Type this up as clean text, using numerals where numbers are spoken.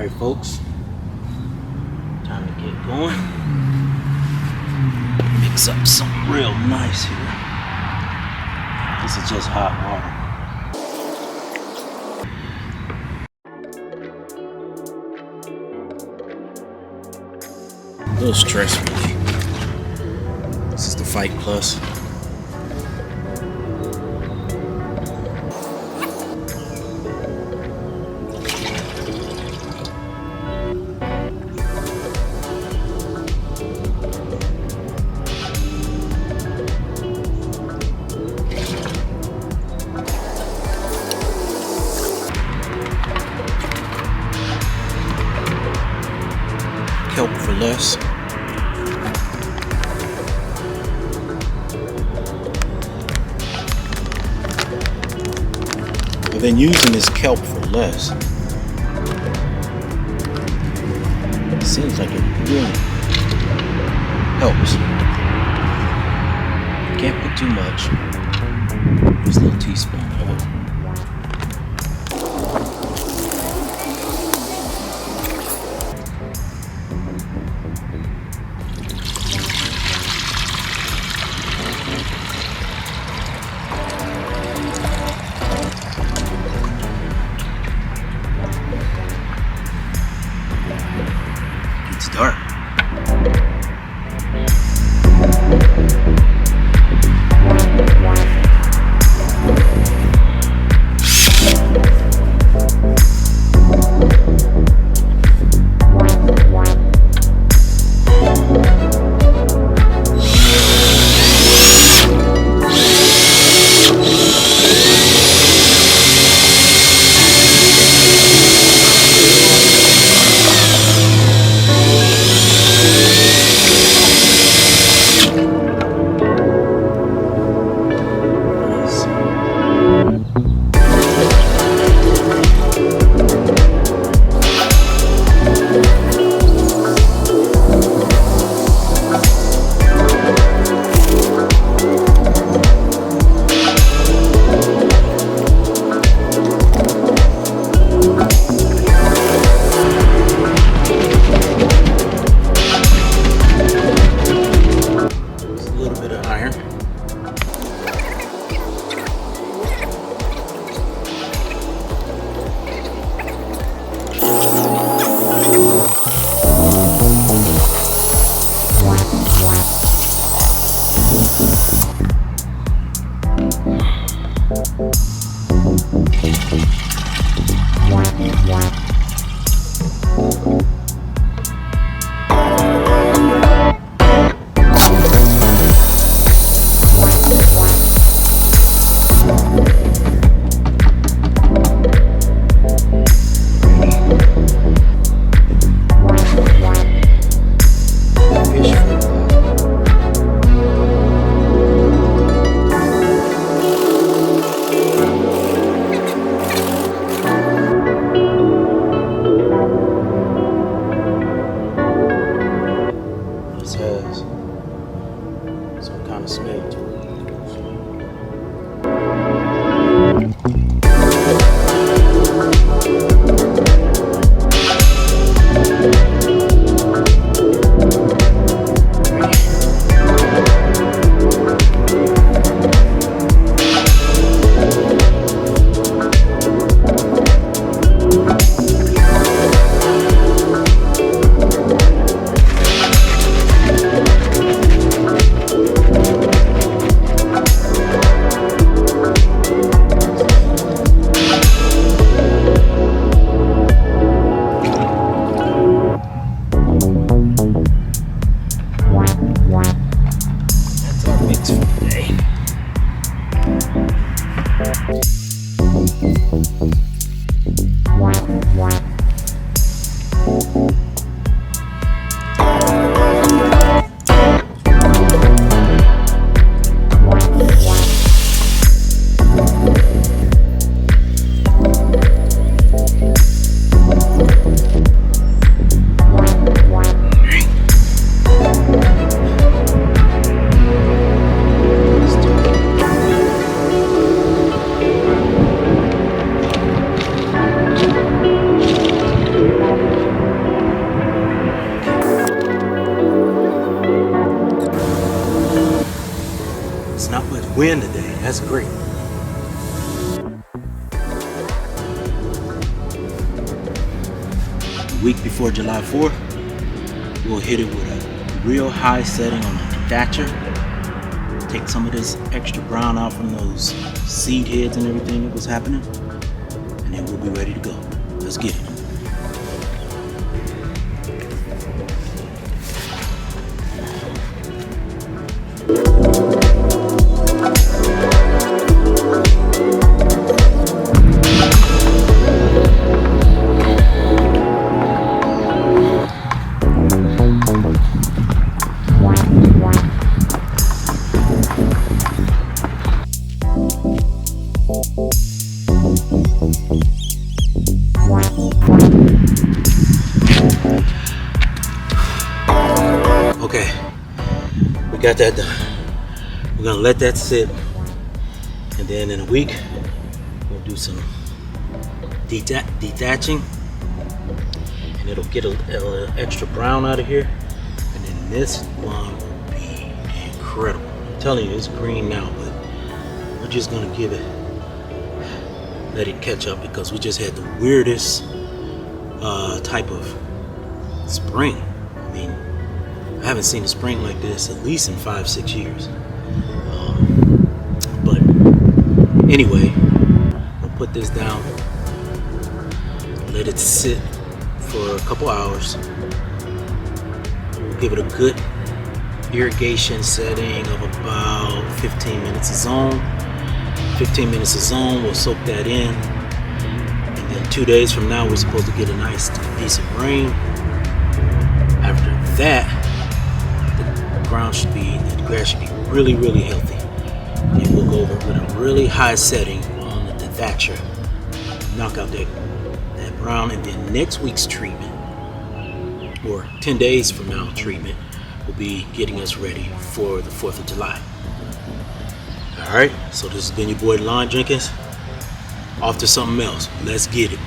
Alright folks, time to get going. Mix up something real nice here. This is just hot water. A little stress relief. This is the Fight Plus. Kelp for less. I've been using this kelp for less. Seems like it really helps. Can't put too much. Just a little teaspoon of it. It's dark. win today. That's great. The week before July 4th, we'll hit it with a real high setting on the thatcher. Take some of this extra brown out from those seed heads and everything that was happening, and then we'll be ready to go. Let's get it. Okay, we got that done. We're gonna let that sit, and then in a week we'll do some detaching, and it'll get a extra brown out of here, and then this one will be incredible. I'm telling you, it's green now, but we're just gonna let it catch up, because we just had the weirdest type of spring. I mean, I haven't seen a spring like this at least in 5-6 years. But anyway, we'll put this down, let it sit for a couple hours. We'll give it a good irrigation setting of about 15 minutes a zone. 15 minutes a zone, we'll soak that in. And then 2 days from now, we're supposed to get a nice decent rain. After that, the grass should be really, really healthy. And we'll go over it with a really high setting on the thatcher, knock out that brown, and then next week's treatment, or 10 days from now treatment, will be getting us ready for the 4th of July. Alright, so this has been your boy Lon Jenkins. Off to something else. Let's get it.